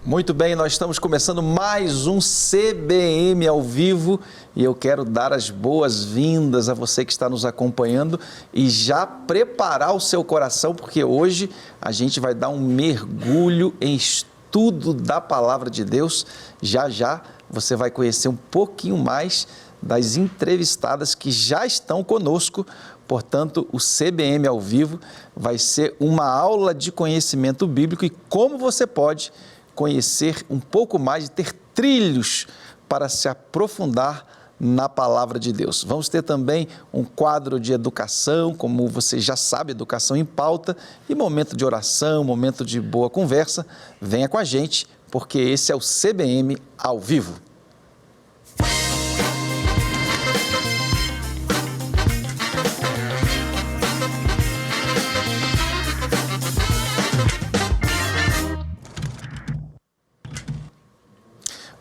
Muito bem, nós estamos começando mais um CBM ao vivo e eu quero dar as boas-vindas a você que está nos acompanhando e já preparar o seu coração, porque hoje a gente vai dar um mergulho em estudo da Palavra de Deus. Já já você vai conhecer um pouquinho mais das entrevistadas que já estão conosco. Portanto, o CBM ao vivo vai ser uma aula de conhecimento bíblico e como você pode conhecer um pouco mais e ter trilhos para se aprofundar na Palavra de Deus. Vamos ter também um quadro de educação, como você já sabe, educação em pauta, e momento de oração, momento de boa conversa. Venha com a gente, porque esse é o CBM ao vivo.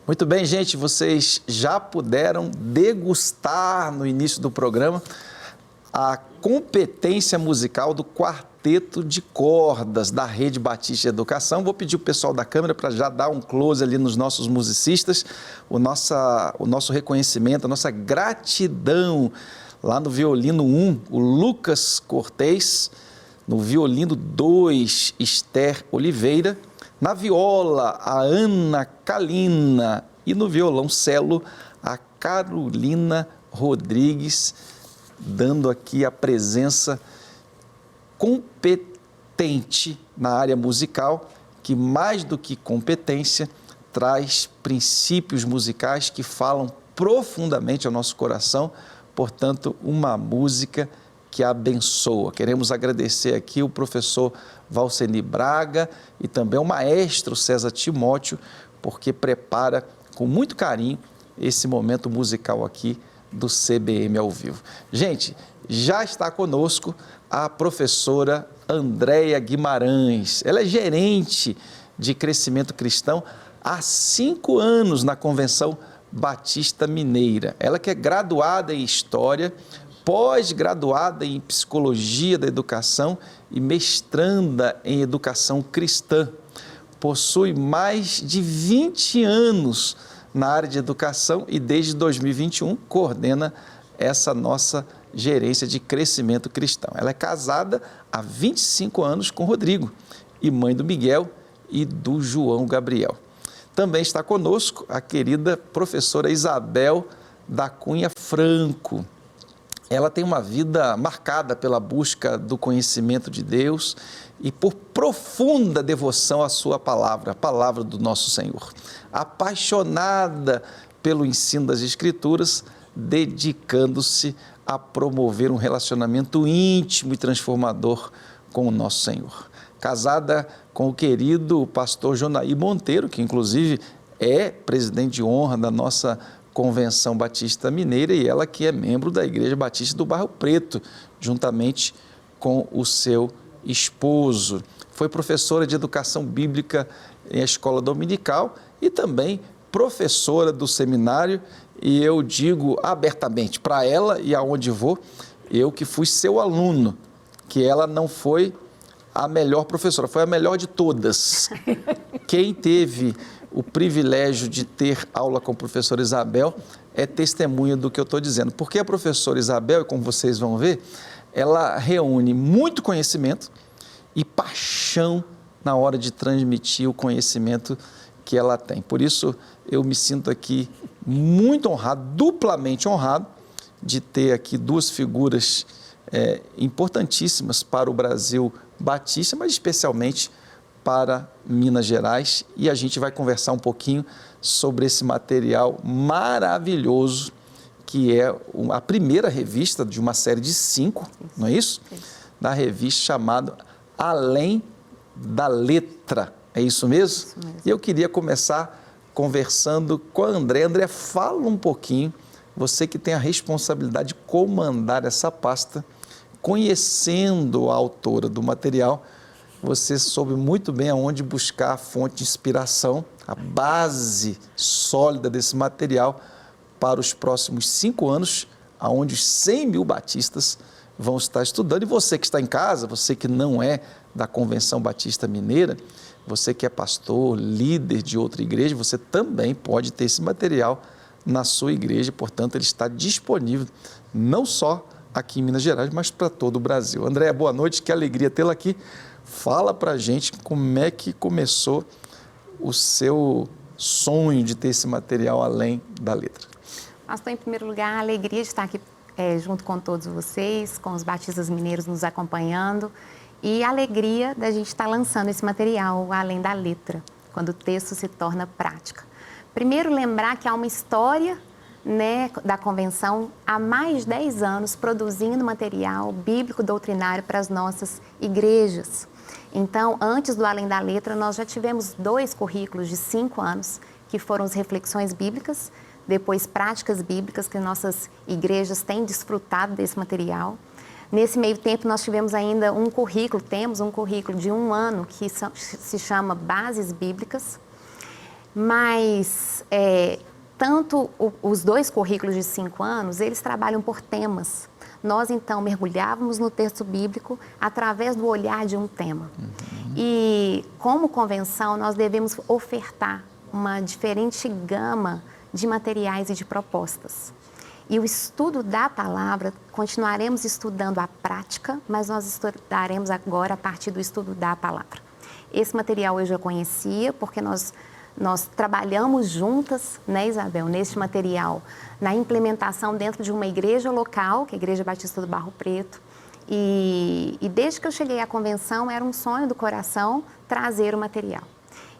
Muito bem, gente, vocês já puderam degustar no início do programa a competência musical do quarteto de cordas da Rede Batista de Educação. Vou pedir o pessoal da câmera para já dar um close ali nos nossos musicistas, o nosso reconhecimento, a nossa gratidão. Lá no violino 1, o Lucas Cortez, no violino 2, Esther Oliveira, na viola, a Ana Kalina e no violoncelo, a Carolina Rodrigues, dando aqui a presença competente na área musical, que mais do que competência, traz princípios musicais que falam profundamente ao nosso coração, portanto, uma música que abençoa. Queremos agradecer aqui o professor Valceni Braga e também o maestro César Timóteo, porque prepara com muito carinho esse momento musical aqui do CBM ao vivo. Gente, já está conosco a professora Andréia Guimarães. Ela é gerente de crescimento cristão há 5 anos na Convenção Batista Mineira. Ela que é graduada em História, pós-graduada em Psicologia da Educação e mestranda em Educação Cristã. Possui mais de 20 anos na área de educação e desde 2021 coordena essa nossa gerência de crescimento cristão. Ela é casada há 25 anos com Rodrigo e mãe do Miguel e do João Gabriel. Também está conosco a querida professora Isabel da Cunha Franco. Ela tem uma vida marcada pela busca do conhecimento de Deus e por profunda devoção à sua palavra, a palavra do nosso Senhor. Apaixonada pelo ensino das Escrituras, dedicando-se a promover um relacionamento íntimo e transformador com o nosso Senhor. Casada com o querido pastor Jonaí Monteiro, que inclusive é presidente de honra da nossa Convenção Batista Mineira e ela que é membro da Igreja Batista do Barro Preto, juntamente com o seu esposo. Foi professora de Educação Bíblica em escola dominical e também professora do seminário, e eu digo abertamente para ela e aonde vou, eu que fui seu aluno, que ela não foi a melhor professora, foi a melhor de todas. Quem teve o privilégio de ter aula com a professora Isabel é testemunha do que eu estou dizendo, porque a professora Isabel, como vocês vão ver, ela reúne muito conhecimento e paixão na hora de transmitir o conhecimento que ela tem. Por isso, eu me sinto aqui muito honrado, duplamente honrado, de ter aqui 2 figuras importantíssimas para o Brasil Batista, mas especialmente para Minas Gerais, e a gente vai conversar um pouquinho sobre esse material maravilhoso que é a primeira revista de uma série de 5, não é isso? Da revista chamada Além da Letra, é isso mesmo? Isso mesmo. E eu queria começar conversando com a Andréia. Andréia, fala um pouquinho, você que tem a responsabilidade de comandar essa pasta, conhecendo a autora do material, você soube muito bem aonde buscar a fonte de inspiração, a base sólida desse material para os próximos 5 anos, onde os 100 mil batistas vão estar estudando. E você que está em casa, você que não é da Convenção Batista Mineira, Você que é pastor, líder de outra igreja, você também pode ter esse material na sua igreja, portanto, ele está disponível não só aqui em Minas Gerais, mas para todo o Brasil. Andréia, boa noite, que alegria tê-la aqui. Fala para a gente como é que começou o seu sonho de ter esse material além da letra. Pastor, em primeiro lugar, a alegria de estar aqui junto com todos vocês, com os batistas mineiros nos acompanhando e a alegria da gente estar lançando esse material além da letra, quando o texto se torna prática. Primeiro, lembrar que há uma história, né, da convenção há mais de 10 anos produzindo material bíblico doutrinário para as nossas igrejas. Então, antes do Além da Letra, nós já tivemos 2 currículos de 5 anos, que foram as reflexões bíblicas, depois práticas bíblicas, que nossas igrejas têm desfrutado desse material. Nesse meio tempo, nós tivemos ainda temos um currículo de 1 ano, que se chama Bases Bíblicas, mas tanto os 2 currículos de 5 anos, eles trabalham por temas. Nós, então, mergulhávamos no texto bíblico através do olhar de um tema. E, como convenção, nós devemos ofertar uma diferente gama de materiais e de propostas. E o estudo da palavra, continuaremos estudando a prática, mas nós estudaremos agora a partir do estudo da palavra. Esse material eu já conhecia, porque nós trabalhamos juntas, né, Isabel, neste material, na implementação dentro de uma igreja local, que é a Igreja Batista do Barro Preto. E desde que eu cheguei à convenção, era um sonho do coração trazer o material.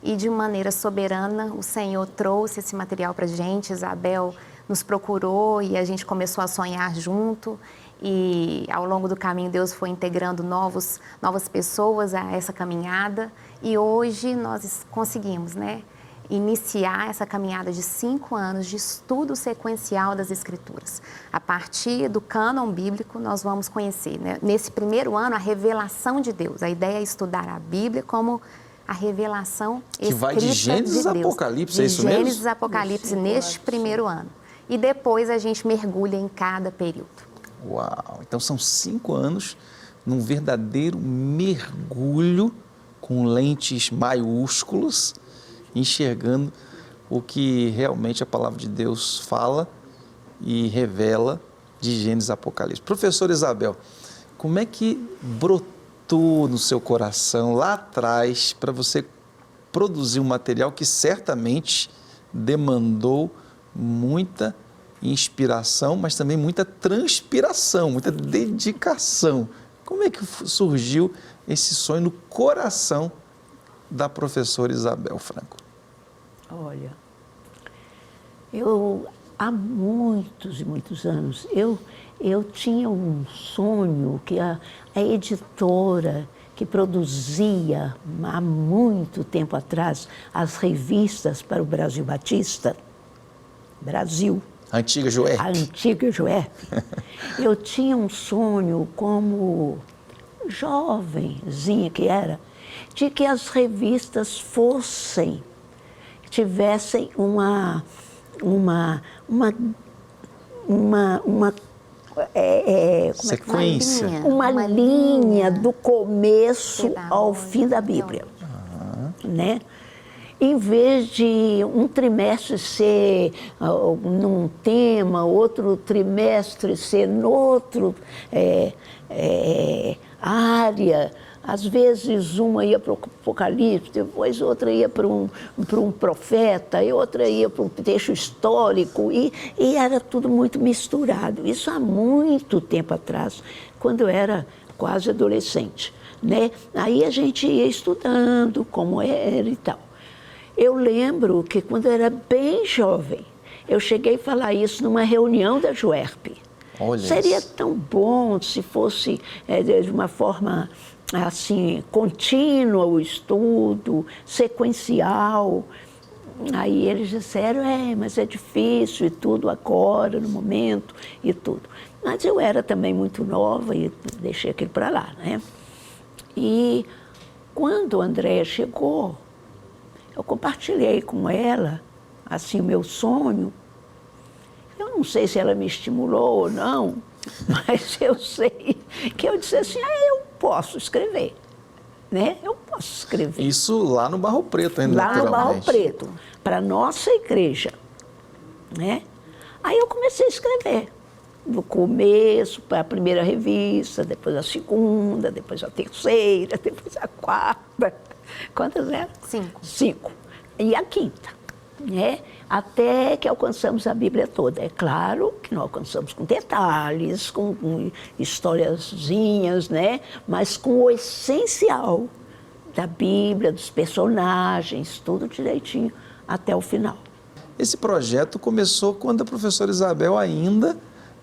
E de maneira soberana, o Senhor trouxe esse material para a gente. Isabel nos procurou e a gente começou a sonhar junto. E ao longo do caminho, Deus foi integrando novas pessoas a essa caminhada. E hoje nós conseguimos, né, iniciar essa caminhada de 5 anos de estudo sequencial das Escrituras. A partir do cânon bíblico, nós vamos conhecer, né, nesse primeiro ano, a revelação de Deus. A ideia é estudar a Bíblia como a revelação escrita de Deus. Que vai de Gênesis a Apocalipse, é isso mesmo? De Gênesis a Apocalipse, neste primeiro ano. E depois a gente mergulha em cada período. Uau! Então são 5 anos num verdadeiro mergulho com lentes maiúsculas, enxergando o que realmente a palavra de Deus fala e revela de Gênesis a Apocalipse. Professora Isabel, como é que brotou no seu coração lá atrás para você produzir um material que certamente demandou muita inspiração, mas também muita transpiração, muita dedicação? Como é que surgiu esse sonho no coração da professora Isabel Franco? Olha, eu há muitos e muitos anos, eu tinha um sonho que a editora que produzia há muito tempo atrás as revistas para o Brasil Batista, Brasil. A antiga Joerp. A antiga Joerp. Eu tinha um sonho como jovenzinha que era, de que as revistas tivessem uma sequência. Uma linha do começo ao fim da Bíblia. Né? Em vez de um trimestre ser num tema, outro trimestre ser noutra área. Às vezes uma ia para o Apocalipse, depois outra ia para um profeta, e outra ia para um texto histórico, e era tudo muito misturado. Isso há muito tempo atrás, quando eu era quase adolescente, né? Aí a gente ia estudando como era e tal. Eu lembro que quando eu era bem jovem, eu cheguei a falar isso numa reunião da Joerp. Olha, seria tão bom se fosse de uma forma assim, contínua o estudo, sequencial. Aí eles disseram, mas é difícil e tudo agora, no momento e tudo. Mas eu era também muito nova e deixei aquilo para lá, né? E quando a Andréia chegou, eu compartilhei com ela, assim, o meu sonho. Eu não sei se ela me estimulou ou não, mas eu sei que eu disse assim, eu posso escrever. né? Eu posso escrever. Isso lá no Barro Preto, ainda Lá no Barro naturalmente. Preto, para a nossa igreja, né? Aí eu comecei a escrever. Do começo, para a primeira revista, depois a segunda, depois a terceira, depois a quarta. Quantas eram? 5. 5. E a quinta, né? Até que alcançamos a Bíblia toda. É claro que não alcançamos com detalhes, com historiazinhas, né? Mas com o essencial da Bíblia, dos personagens, tudo direitinho, até o final. Esse projeto começou quando a professora Isabel ainda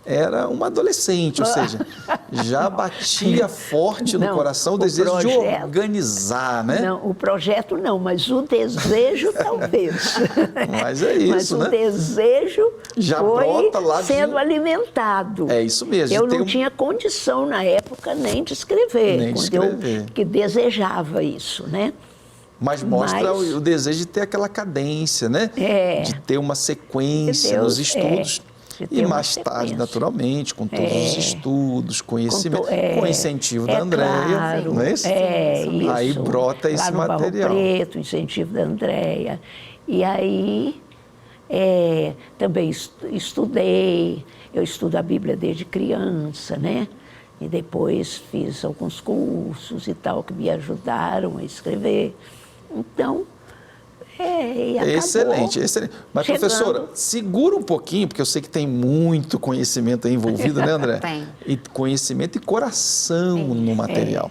era uma adolescente, ou seja, já batia forte no coração o desejo de organizar, né? Não, o projeto não, mas o desejo talvez. Mas é isso, mas né? o desejo já foi brota lá sendo alimentado. É isso mesmo. Eu não tinha condição na época nem de escrever, nem de escrever. Que desejava isso, né? Mas mostra o desejo de ter aquela cadência, né? De ter uma sequência nos estudos. E mais tarde, naturalmente, com todos os estudos, conhecimento, com o incentivo da Andréia, claro, não é isso? Isso. Aí brota esse lá no material. Barro Preto, incentivo da Andréia. E aí também estudei, eu estudo a Bíblia desde criança, né? E depois fiz alguns cursos e tal que me ajudaram a escrever. Então, e acabou excelente, excelente. Mas, chegando. Professora, segura um pouquinho, porque eu sei que tem muito conhecimento aí envolvido, né, André? Tem. E conhecimento e coração no material.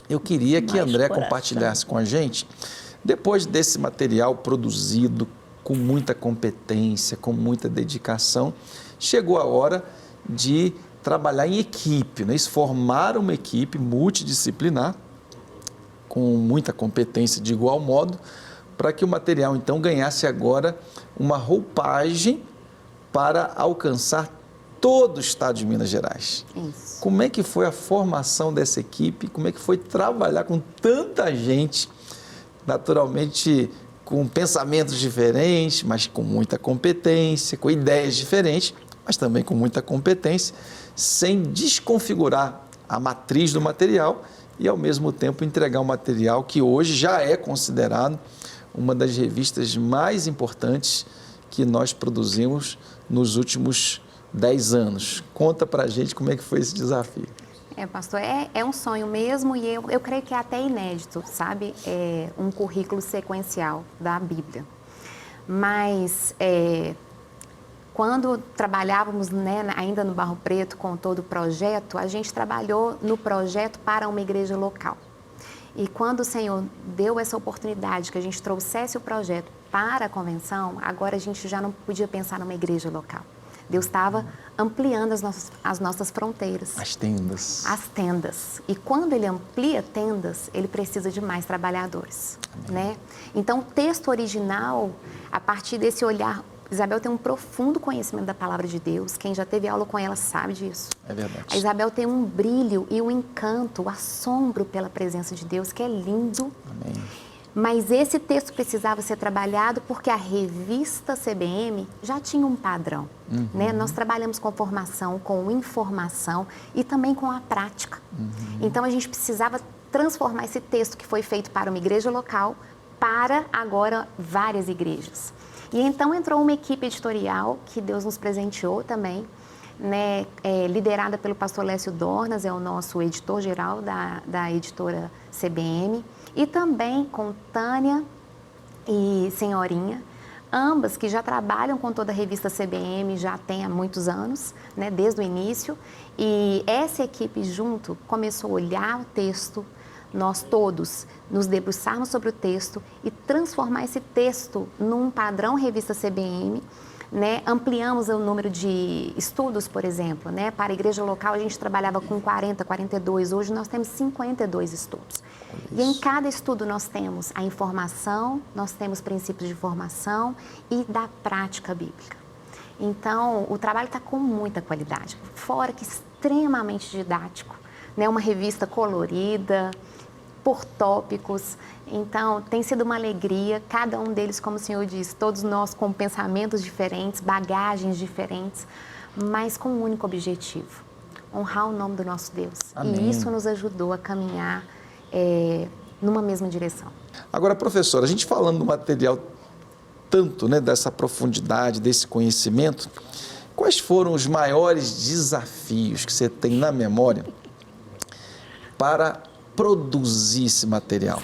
Eu queria que a André compartilhasse com a gente, depois desse material produzido com muita competência, com muita dedicação, chegou a hora de trabalhar em equipe, né? Formar uma equipe multidisciplinar, com muita competência de igual modo, para que o material, então, ganhasse agora uma roupagem para alcançar todo o estado de Minas Gerais. Isso. Como é que foi a formação dessa equipe? Como é que foi trabalhar com tanta gente, naturalmente com pensamentos diferentes, mas com muita competência, com ideias diferentes, mas também com muita competência, sem desconfigurar a matriz do material e, ao mesmo tempo, entregar um material que hoje já é considerado uma das revistas mais importantes que nós produzimos nos últimos 10 anos. Conta pra gente como é que foi esse desafio. Pastor, é um sonho mesmo e eu creio que é até inédito, sabe? É um currículo sequencial da Bíblia. Mas quando trabalhávamos, né, ainda no Barro Preto com todo o projeto, a gente trabalhou no projeto para uma igreja local. E quando o Senhor deu essa oportunidade que a gente trouxesse o projeto para a convenção, agora a gente já não podia pensar numa igreja local. Deus estava ampliando as nossas fronteiras. As tendas. As tendas. E quando Ele amplia tendas, Ele precisa de mais trabalhadores, né? Então, o texto original, a partir desse olhar, Isabel tem um profundo conhecimento da palavra de Deus. Quem já teve aula com ela sabe disso. É verdade. A Isabel tem um brilho e um encanto, o assombro pela presença de Deus, que é lindo. Amém. Mas esse texto precisava ser trabalhado porque a revista CBM já tinha um padrão, né? Nós trabalhamos com formação, com informação e também com a prática. Então, a gente precisava transformar esse texto que foi feito para uma igreja local para, agora, várias igrejas. E então entrou uma equipe editorial que Deus nos presenteou também, né? Liderada pelo pastor Lécio Dornas, é o nosso editor-geral da editora CBM, e também com Tânia e Senhorinha, ambas que já trabalham com toda a revista CBM, já tem há muitos anos, né? Desde o início, e essa equipe junto começou a olhar o texto, nós todos nos debruçarmos sobre o texto e transformar esse texto num padrão revista CBM, né? Ampliamos o número de estudos, por exemplo, né? Para a igreja local a gente trabalhava com 40, 42, hoje nós temos 52 estudos. E em cada estudo nós temos a informação, nós temos princípios de formação e da prática bíblica. Então, o trabalho está com muita qualidade, fora que extremamente didático, né? Uma revista colorida, por tópicos. Então, tem sido uma alegria, cada um deles, como o senhor disse, todos nós com pensamentos diferentes, bagagens diferentes, mas com um único objetivo, honrar o nome do nosso Deus. Amém. E isso nos ajudou a caminhar numa mesma direção. Agora, professora, a gente falando do material tanto, né, dessa profundidade, desse conhecimento, quais foram os maiores desafios que você tem na memória para produzir esse material?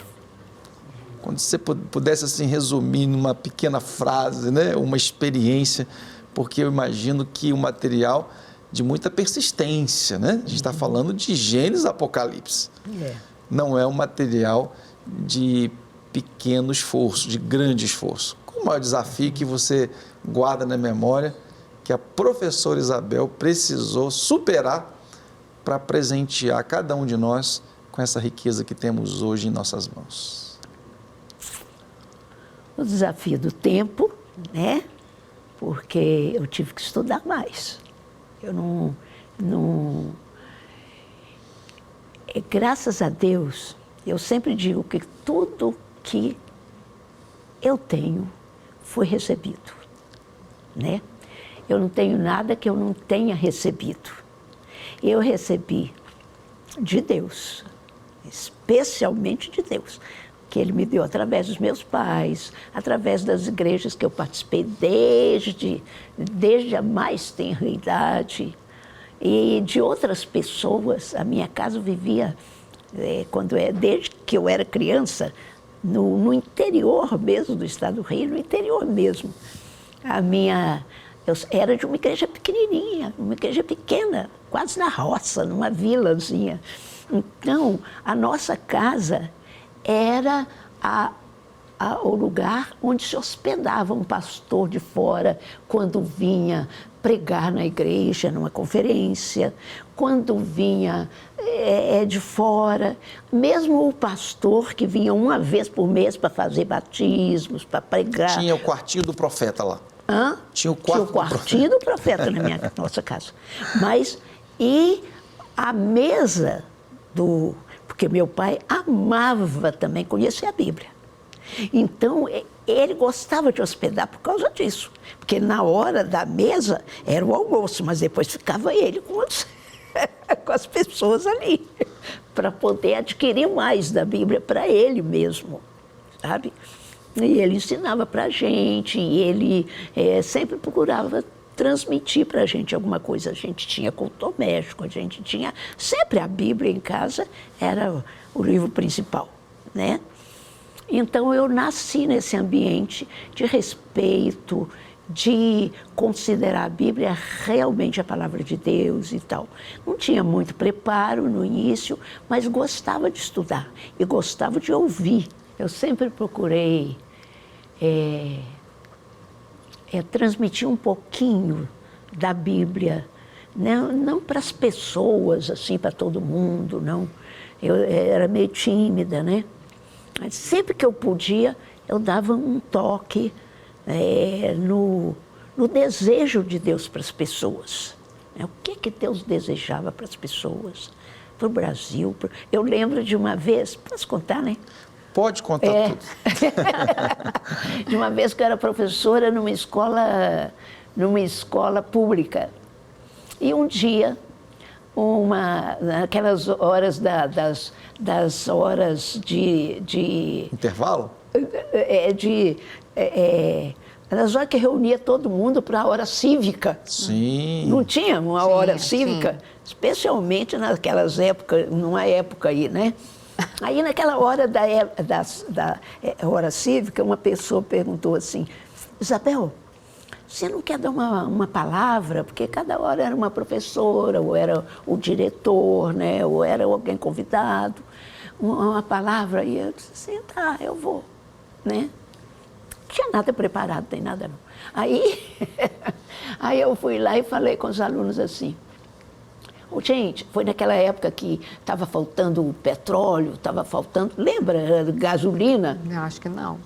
Quando você pudesse assim resumir numa pequena frase, né, uma experiência, porque eu imagino que o material de muita persistência, né? A gente está falando de Gênesis, Apocalipse. Não é um material de pequeno esforço, de grande esforço. Qual o maior desafio que você guarda na memória que a professora Isabel precisou superar para presentear cada um de nós com essa riqueza que temos hoje em nossas mãos? O desafio do tempo, né? Porque eu tive que estudar mais. Eu não... Graças a Deus, eu sempre digo que tudo que eu tenho foi recebido, né? Eu não tenho nada que eu não tenha recebido. Eu recebi de Deus, especialmente de Deus, que Ele me deu através dos meus pais, através das igrejas que eu participei desde a mais tenra idade, e de outras pessoas. A minha casa vivia, desde que eu era criança, no interior mesmo do estado do Rio, no interior mesmo. Eu era de uma igreja pequenininha, uma igreja pequena, quase na roça, numa vilazinha. Então, a nossa casa era o lugar onde se hospedava um pastor de fora quando vinha pregar na igreja, numa conferência, quando vinha de fora, mesmo o pastor que vinha uma vez por mês para fazer batismos, para pregar. Tinha o quartinho do profeta lá. Hã? Tinha o quartinho do profeta na nossa casa. E a mesa porque meu pai amava também conhecer a Bíblia. Então, ele gostava de hospedar por causa disso. Porque na hora da mesa era o almoço, mas depois ficava ele com as pessoas ali, para poder adquirir mais da Bíblia para ele mesmo, sabe? E ele ensinava para a gente, e ele sempre procurava transmitir para a gente alguma coisa. A gente tinha culto doméstico, a gente tinha sempre a Bíblia em casa, era o livro principal, né? Então eu nasci nesse ambiente de respeito, de considerar a Bíblia realmente a palavra de Deus e tal. Não tinha muito preparo no início, mas gostava de estudar e gostava de ouvir. Eu sempre procurei transmitir um pouquinho da Bíblia, né? Não para as pessoas, assim, para todo mundo, não. Eu era meio tímida, né? Mas sempre que eu podia, eu dava um toque no desejo de Deus para as pessoas. O que Deus desejava para as pessoas, para o Brasil. Eu lembro de uma vez, posso contar, né? Pode contar tudo. De uma vez que eu era professora numa escola pública. E um dia, naquelas horas das horas de... Intervalo? Das horas que reunia todo mundo para a hora cívica. Sim. Não tinha uma hora cívica? Sim. Especialmente naquelas épocas, numa época aí, né? Aí, naquela hora da hora cívica, uma pessoa perguntou assim: Isabel, você não quer dar uma palavra? Porque cada hora era uma professora, ou era o diretor, né? Ou era alguém convidado, uma palavra. E eu disse assim: tá, eu vou, né? Não tinha nada preparado, nem nada não. Aí eu fui lá e falei com os alunos assim: gente, foi naquela época que estava faltando petróleo, estava faltando... Lembra? Gasolina? Eu acho que não.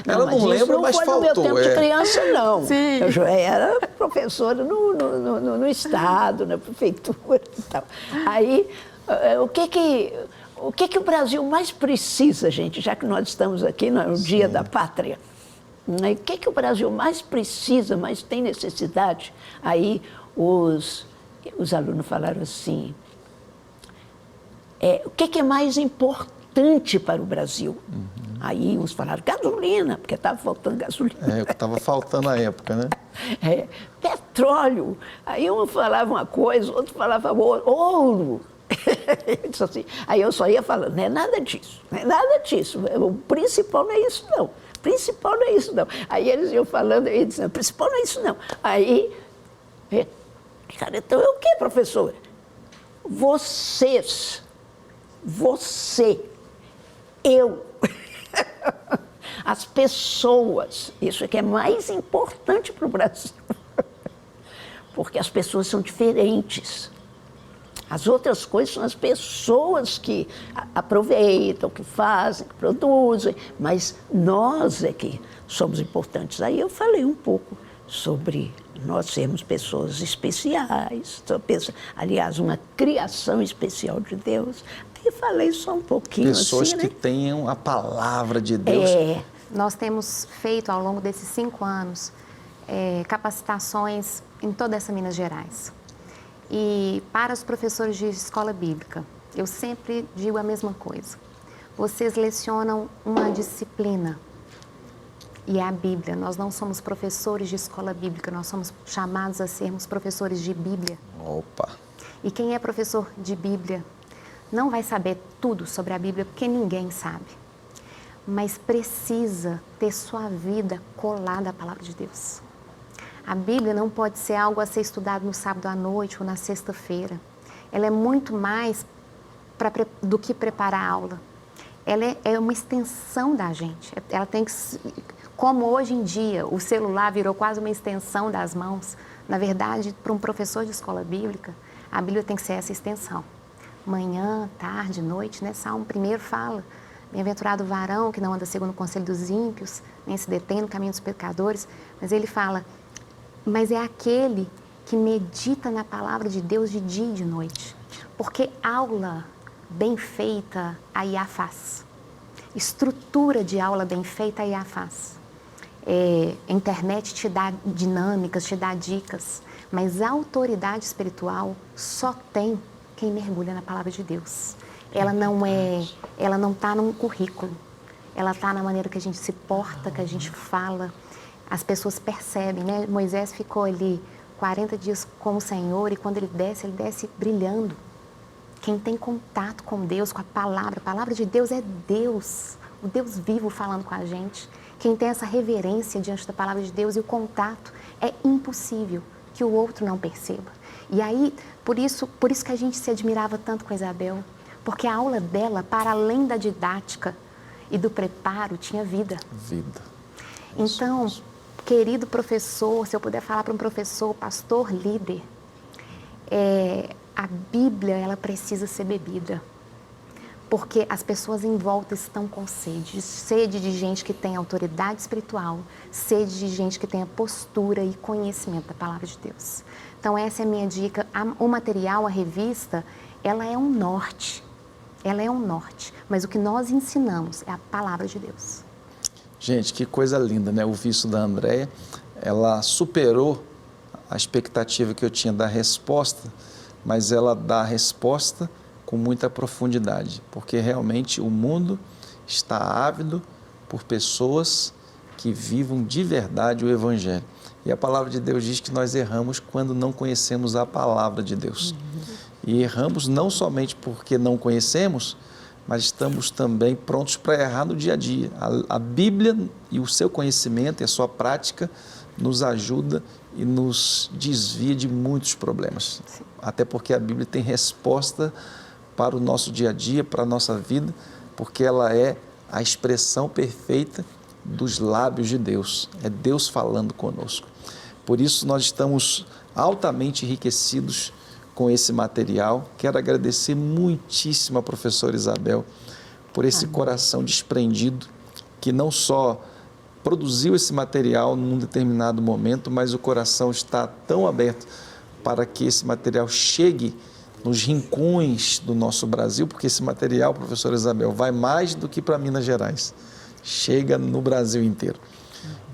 Ela não lembra, mas faltou. Não foi no meu tempo de criança, não. Sim. Eu já era professora no Estado, na prefeitura e tal. Aí, o que o Brasil mais precisa, gente, já que nós estamos aqui no Dia da Pátria? O que o Brasil mais precisa, mais tem necessidade? Aí, os alunos falaram assim: o que é mais importante para o Brasil? Aí uns falaram gasolina, porque estava faltando gasolina. É o que estava faltando na época, né? Petróleo. Aí um falava uma coisa, outro falava ouro. Eu disse assim, aí eu só ia falando, não é nada disso, não é nada disso. O principal não é isso, não. O principal não é isso, não. Aí eles iam falando, eu ia dizendo, o principal não é isso, não. Aí, cara, então é o que, professora? Vocês, você, eu, as pessoas, isso é que é mais importante para o Brasil, porque as pessoas são diferentes. As outras coisas são as pessoas que aproveitam, que fazem, que produzem, mas nós é que somos importantes. Aí eu falei um pouco sobre nós sermos pessoas especiais, aliás, uma criação especial de Deus. Aí falei só um pouquinho pessoas assim, né? que tenham a palavra de Deus. Nós temos feito, ao longo desses 5 anos, capacitações em toda essa Minas Gerais. E para os professores de escola bíblica, eu sempre digo a mesma coisa. Vocês lecionam uma disciplina, e é a Bíblia. Nós não somos professores de escola bíblica, nós somos chamados a sermos professores de Bíblia. Opa! E quem é professor de Bíblia não vai saber tudo sobre a Bíblia, porque ninguém sabe. Mas precisa ter sua vida colada à palavra de Deus. A Bíblia não pode ser algo a ser estudado no sábado à noite ou na sexta-feira. Ela é muito mais do que preparar a aula. Ela é uma extensão da gente. Ela tem que, como hoje em dia o celular virou quase uma extensão das mãos, na verdade, para um professor de escola bíblica, a Bíblia tem que ser essa extensão. Manhã, tarde, noite, né? Salmo 1 fala: bem-aventurado o varão que não anda segundo o conselho dos ímpios, nem se detém no caminho dos pecadores. Mas ele fala: mas é aquele que medita na palavra de Deus de dia e de noite. Porque aula bem feita, a IA faz. Estrutura de aula bem feita, a IA faz. A internet te dá dinâmicas, te dá dicas, mas a autoridade espiritual só tem quem mergulha na palavra de Deus. Ela não está num currículo, ela está na maneira que a gente se porta, que a gente fala. As pessoas percebem, né? Moisés ficou ali 40 dias com o Senhor e quando ele desce brilhando. Quem tem contato com Deus, com a palavra de Deus é Deus, o Deus vivo falando com a gente. Quem tem essa reverência diante da palavra de Deus e o contato, é impossível que o outro não perceba. E aí, por isso que a gente se admirava tanto com a Isabel, porque a aula dela, para além da didática e do preparo, tinha vida. Vida. Então, querido professor, se eu puder falar para um professor, pastor, líder, a Bíblia, ela precisa ser bebida. Porque as pessoas em volta estão com sede de gente que tem autoridade espiritual, sede de gente que tenha postura e conhecimento da palavra de Deus. Então, essa é a minha dica. O material, a revista, ela é um norte. Ela é um norte. Mas o que nós ensinamos é a palavra de Deus. Gente, que coisa linda, né? Ouvir isso da Andréia. Ela superou a expectativa que eu tinha da resposta, mas ela dá a resposta com muita profundidade, porque realmente o mundo está ávido por pessoas que vivam de verdade o Evangelho. E a palavra de Deus diz que nós erramos quando não conhecemos a palavra de Deus. E erramos não somente porque não conhecemos, mas estamos também prontos para errar no dia a dia. A Bíblia e o seu conhecimento e a sua prática nos ajuda e nos desvia de muitos problemas. Sim. Até porque a Bíblia tem resposta para o nosso dia a dia, para a nossa vida, porque ela é a expressão perfeita dos lábios de Deus. É Deus falando conosco. Por isso nós estamos altamente enriquecidos com esse material. Quero agradecer muitíssimo a professora Isabel por esse coração desprendido, que não só produziu esse material num determinado momento, mas o coração está tão aberto para que esse material chegue nos rincões do nosso Brasil, porque esse material, professora Isabel, vai mais do que para Minas Gerais, chega no Brasil inteiro.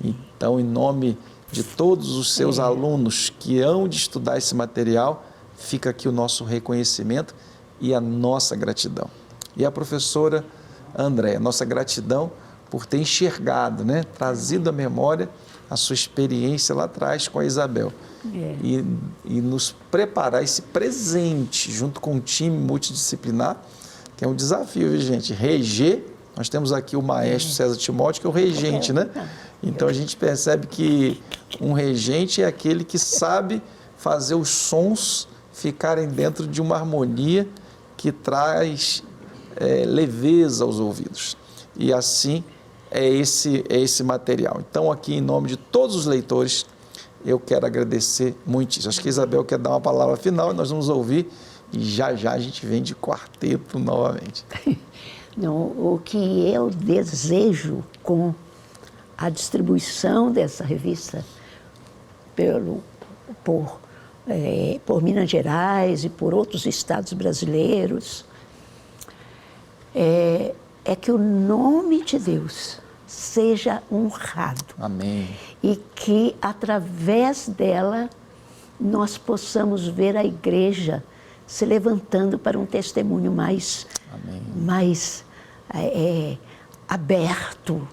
Então, em nome de todos os seus alunos que hão de estudar esse material, fica aqui o nosso reconhecimento e a nossa gratidão. E a professora Andréia, nossa gratidão por ter enxergado, né, trazido à memória a sua experiência lá atrás com a Isabel. E nos preparar esse presente junto com um time multidisciplinar, que é um desafio, viu, gente? Reger, nós temos aqui o maestro César Timóteo, que é o regente, né? Então a gente percebe que um regente é aquele que sabe fazer os sons ficarem dentro de uma harmonia que traz leveza aos ouvidos. E assim é esse material. Então, aqui em nome de todos os leitores, eu quero agradecer muitíssimo. Acho que a Isabel quer dar uma palavra final e nós vamos ouvir e já já a gente vem de quarteto novamente. Não, o que eu desejo com a distribuição dessa revista por Minas Gerais e por outros estados brasileiros é que o nome de Deus seja honrado. Amém. E que, através dela, nós possamos ver a igreja se levantando para um testemunho mais aberto,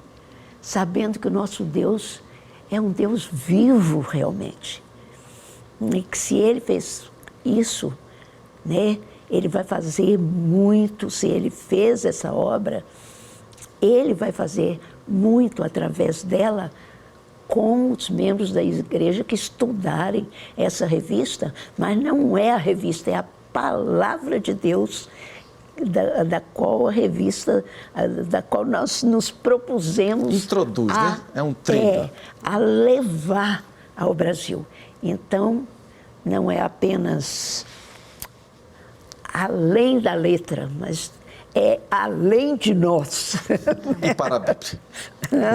sabendo que o nosso Deus é um Deus vivo realmente. E que se Ele fez isso, né, Ele vai fazer muito. Se Ele fez essa obra, Ele vai fazer muito através dela com os membros da igreja que estudarem essa revista. Mas não é a revista, é a palavra de Deus da qual nós nos propusemos introduz, né? É um trilho. A levar ao Brasil. Então, não é apenas além da letra, mas é além de nós. E para a Bíblia.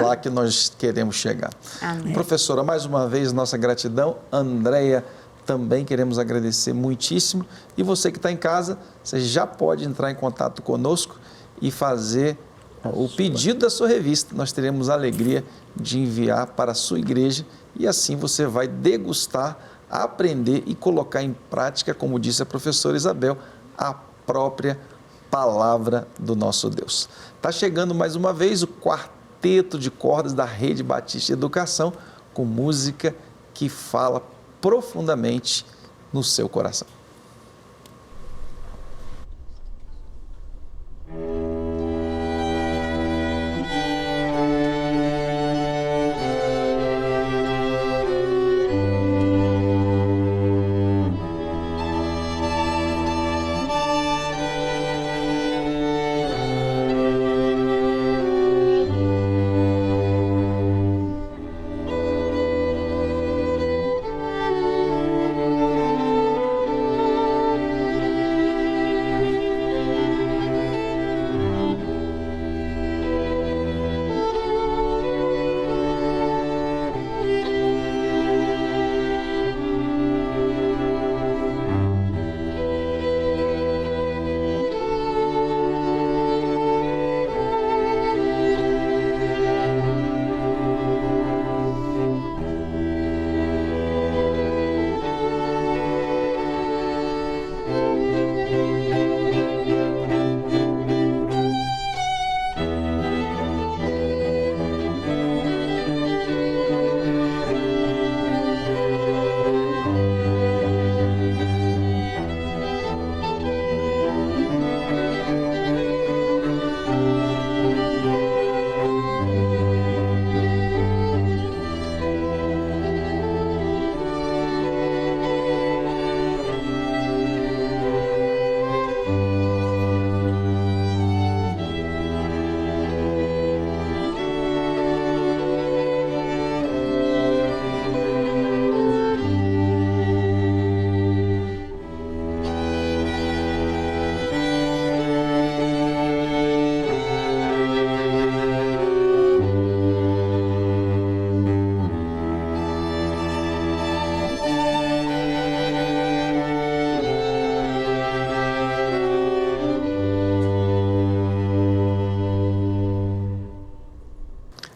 Lá que nós queremos chegar. Amém. Professora, mais uma vez, nossa gratidão. Andréia, também queremos agradecer muitíssimo. E você que está em casa, você já pode entrar em contato conosco e fazer o pedido da sua revista. Nós teremos a alegria de enviar para a sua igreja e assim você vai degustar, aprender e colocar em prática, como disse a professora Isabel, a própria palavra do nosso Deus. Está chegando mais uma vez o quarteto de cordas da Rede Batista de Educação, com música que fala profundamente no seu coração.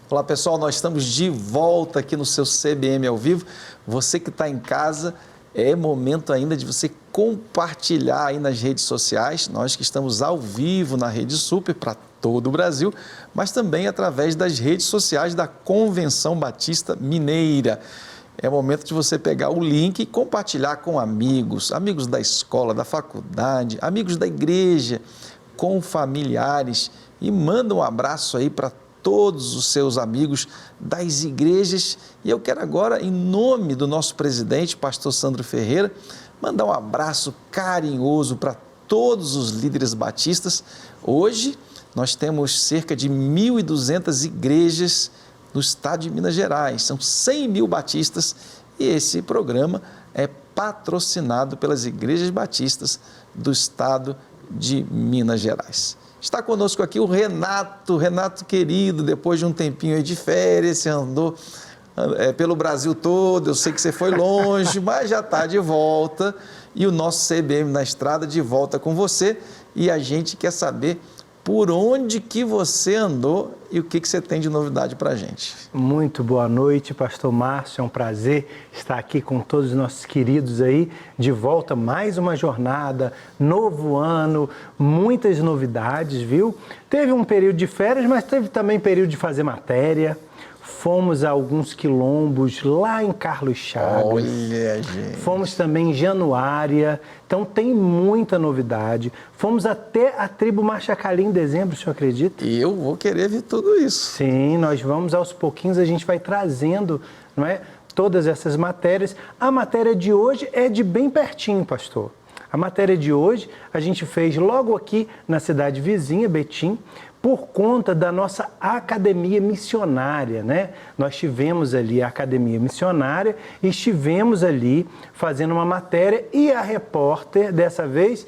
Olá pessoal, nós estamos de volta aqui no seu CBM ao vivo. Você que está em casa, É momento ainda de você compartilhar aí nas redes sociais, nós que estamos ao vivo na Rede Super para todo o Brasil, mas também através das redes sociais da Convenção Batista Mineira. É momento de você pegar o link e compartilhar com amigos, amigos da escola, da faculdade, amigos da igreja, com familiares, e manda um abraço aí para todos os seus amigos das igrejas. E eu quero agora, em nome do nosso presidente, pastor Sandro Ferreira, mandar um abraço carinhoso para todos os líderes batistas. Hoje nós temos cerca de 1.200 igrejas no estado de Minas Gerais, são 100 mil batistas, e esse programa é patrocinado pelas igrejas batistas do estado de Minas Gerais. Está conosco aqui o Renato querido, depois de um tempinho aí de férias, você andou pelo Brasil todo, eu sei que você foi longe, mas já está de volta, e o nosso CBM na Estrada de volta com você, e a gente quer saber por onde que você andou e o que você tem de novidade para a gente. Muito boa noite, pastor Márcio, é um prazer estar aqui com todos os nossos queridos aí, de volta, mais uma jornada, novo ano, muitas novidades, viu? Teve um período de férias, mas teve também período de fazer matéria. Fomos a alguns quilombos lá em Carlos Chagas. Olha, gente. Fomos também em Januária. Então tem muita novidade. Fomos até a tribo Machacali em dezembro, o senhor acredita? E eu vou querer ver tudo isso. Sim, nós vamos aos pouquinhos, a gente vai trazendo, não é, todas essas matérias. A matéria de hoje é de bem pertinho, pastor. A matéria de hoje a gente fez logo aqui na cidade vizinha, Betim, por conta da nossa academia missionária, né? Nós tivemos ali a academia missionária e estivemos ali fazendo uma matéria, e a repórter, dessa vez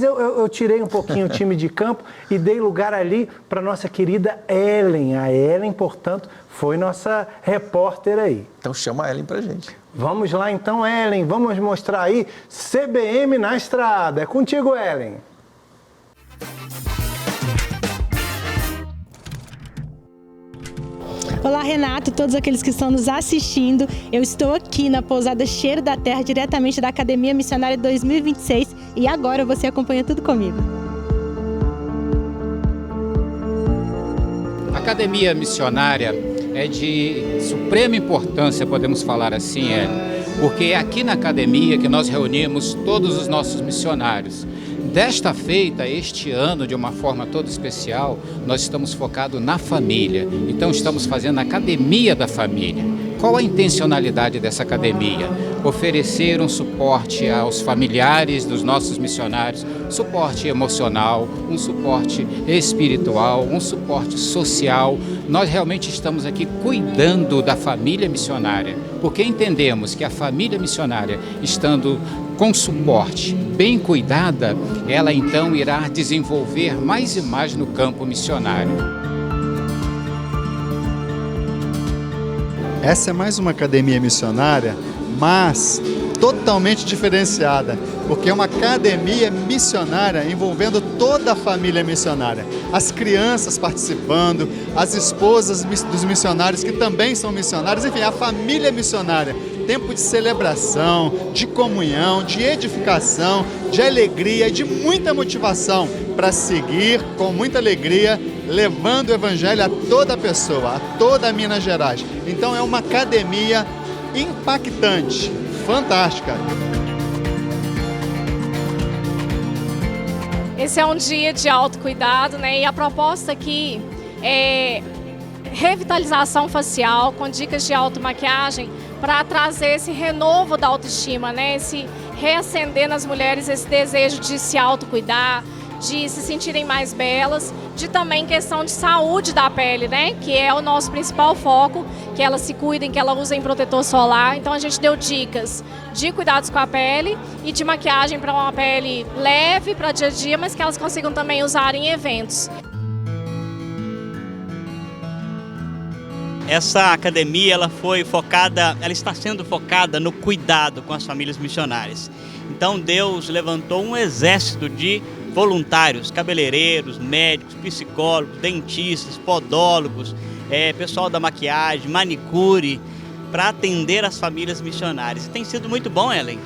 eu tirei um pouquinho o time de campo e dei lugar ali para nossa querida Ellen. A Ellen, portanto, foi nossa repórter aí. Então chama a Ellen para a gente. Vamos lá então, Ellen, vamos mostrar aí CBM na Estrada. É contigo, Ellen. Olá, Renato, todos aqueles que estão nos assistindo. Eu estou aqui na pousada Cheiro da Terra, diretamente da Academia Missionária 2026, e agora você acompanha tudo comigo. A Academia Missionária é de suprema importância, podemos falar assim, porque é aqui na academia que nós reunimos todos os nossos missionários. Desta feita, este ano, de uma forma toda especial, nós estamos focados na família. Então, estamos fazendo a Academia da Família. Qual a intencionalidade dessa academia? Oferecer um suporte aos familiares dos nossos missionários, suporte emocional, um suporte espiritual, um suporte social. Nós realmente estamos aqui cuidando da família missionária, porque entendemos que a família missionária, estando com suporte, bem cuidada, ela então irá desenvolver mais e mais no campo missionário. Essa é mais uma academia missionária, mas totalmente diferenciada, porque é uma academia missionária envolvendo toda a família missionária. As crianças participando, as esposas dos missionários que também são missionários, enfim, a família missionária. Tempo de celebração, de comunhão, de edificação, de alegria, de muita motivação para seguir com muita alegria, levando o evangelho a toda pessoa, a toda Minas Gerais. Então é uma academia impactante, fantástica. Esse é um dia de autocuidado, né? E a proposta aqui é revitalização facial com dicas de automaquiagem para trazer esse renovo da autoestima, né? Esse reacender nas mulheres esse desejo de se autocuidar, de se sentirem mais belas, de também questão de saúde da pele, né? Que é o nosso principal foco, que elas se cuidem, que elas usem protetor solar. Então a gente deu dicas de cuidados com a pele e de maquiagem para uma pele leve para dia a dia, mas que elas consigam também usar em eventos. Essa academia ela está sendo focada no cuidado com as famílias missionárias. Então Deus levantou um exército de voluntários, cabeleireiros, médicos, psicólogos, dentistas, podólogos, pessoal da maquiagem, manicure, para atender as famílias missionárias. E tem sido muito bom, Ellen,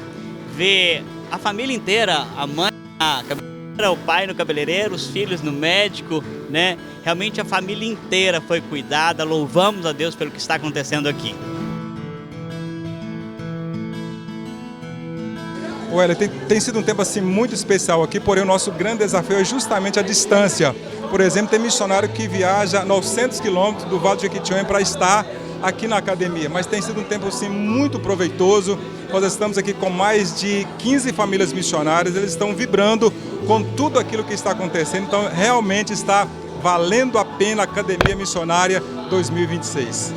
ver a família inteira, a mãe na cabeleireira, o pai no cabeleireiro, os filhos no médico, né? Realmente a família inteira foi cuidada. Louvamos a Deus pelo que está acontecendo aqui. Olha, tem sido um tempo assim muito especial aqui, porém o nosso grande desafio é justamente a distância. Por exemplo, tem missionário que viaja 900 quilômetros do Vale do Jequitinhonha para estar aqui na academia, mas tem sido um tempo assim muito proveitoso. Nós estamos aqui com mais de 15 famílias missionárias, eles estão vibrando com tudo aquilo que está acontecendo, então realmente está valendo a pena a Academia Missionária 2026.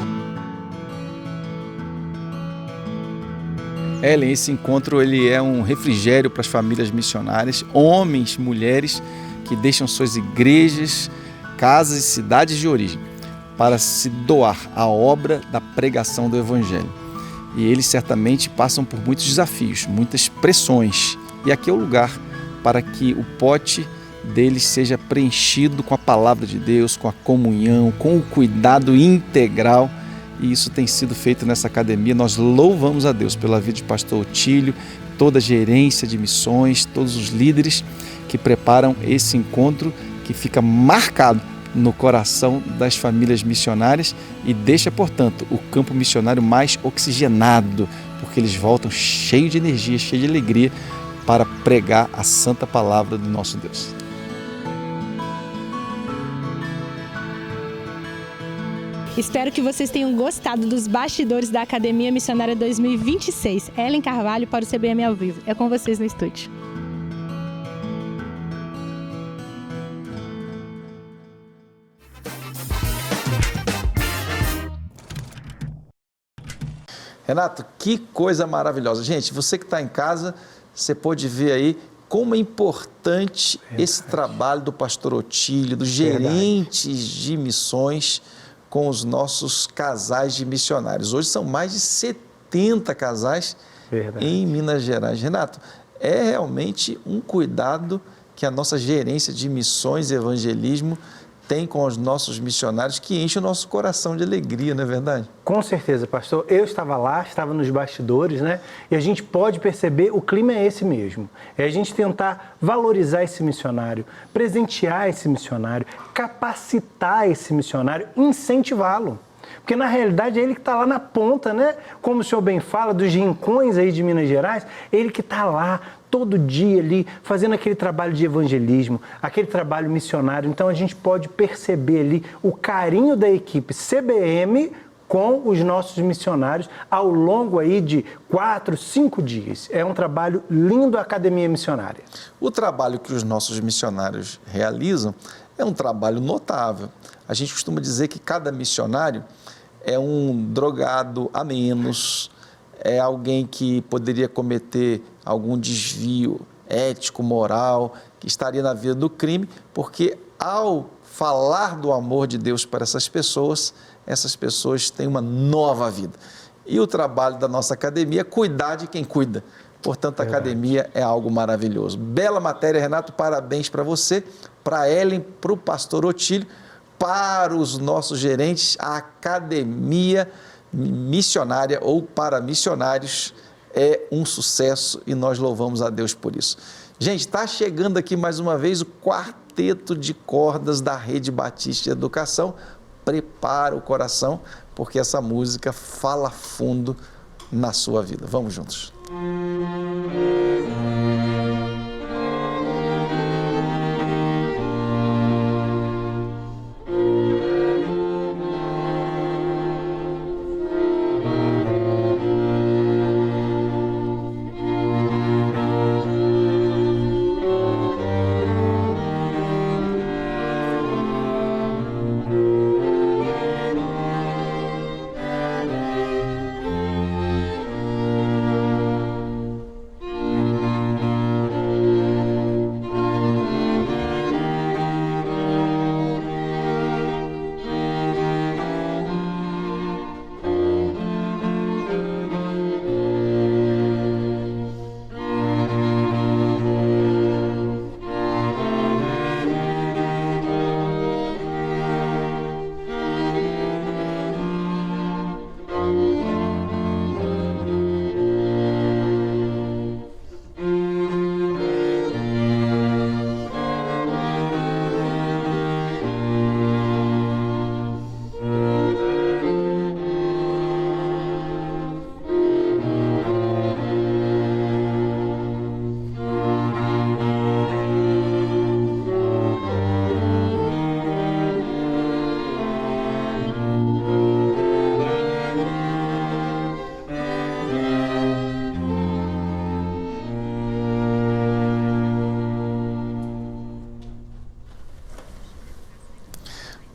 Ellen, esse encontro ele é um refrigério para as famílias missionárias, homens, mulheres que deixam suas igrejas, casas e cidades de origem para se doar à obra da pregação do Evangelho. E eles certamente passam por muitos desafios, muitas pressões. E aqui é o lugar para que o pote deles seja preenchido com a palavra de Deus, com a comunhão, com o cuidado integral. E isso tem sido feito nessa academia. Nós louvamos a Deus pela vida de pastor Otílio, toda a gerência de missões, todos os líderes que preparam esse encontro que fica marcado no coração das famílias missionárias e deixa, portanto, o campo missionário mais oxigenado, porque eles voltam cheios de energia, cheios de alegria para pregar a santa palavra do nosso Deus. Espero que vocês tenham gostado dos bastidores da Academia Missionária 2026. Ellen Carvalho para o CBM ao vivo. É com vocês no estúdio. Renato, que coisa maravilhosa. Gente, você que está em casa, você pode ver aí como é importante esse trabalho do pastor Otílio, dos gerentes de missões com os nossos casais de missionários. Hoje são mais de 70 casais em Minas Gerais. Renato, é realmente um cuidado que a nossa gerência de missões e evangelismo tem com os nossos missionários que enche o nosso coração de alegria, não é verdade? Com certeza, pastor. Eu estava lá, estava nos bastidores, né? E a gente pode perceber, o clima é esse mesmo. É a gente tentar valorizar esse missionário, presentear esse missionário, capacitar esse missionário, incentivá-lo. Porque, na realidade, é ele que está lá na ponta, né? Como o senhor bem fala, dos rincões aí de Minas Gerais, ele que está lá todo dia ali, fazendo aquele trabalho de evangelismo, aquele trabalho missionário. Então, a gente pode perceber ali o carinho da equipe CBM com os nossos missionários ao longo aí de 4, 5 dias. É um trabalho lindo, a Academia Missionária. O trabalho que os nossos missionários realizam é um trabalho notável. A gente costuma dizer que cada missionário é um drogado a menos, é alguém que poderia cometer algum desvio ético, moral, que estaria na vida do crime, porque ao falar do amor de Deus para essas pessoas têm uma nova vida. E o trabalho da nossa academia é cuidar de quem cuida. Portanto, a academia é algo maravilhoso. Bela matéria, Renato, parabéns para você, para Ellen, para o pastor Otílio, para os nossos gerentes, a Academia Missionária ou para missionários é um sucesso e nós louvamos a Deus por isso. Gente, está chegando aqui mais uma vez o quarteto de cordas da Rede Batista de Educação. Prepara o coração, porque essa música fala fundo na sua vida. Vamos juntos.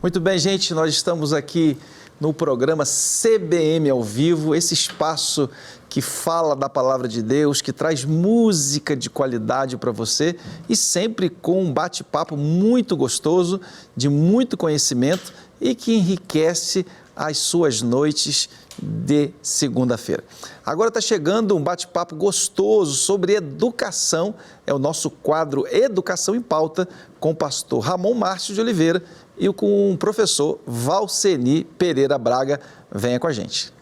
Muito bem, gente, nós estamos aqui no programa CBM ao vivo, esse espaço que fala da palavra de Deus, que traz música de qualidade para você e sempre com um bate-papo muito gostoso, de muito conhecimento e que enriquece as suas noites de segunda-feira. Agora está chegando um bate-papo gostoso sobre educação, é o nosso quadro Educação em Pauta, com o pastor Ramon Márcio de Oliveira e com o professor Valceni Pereira Braga. Venha com a gente.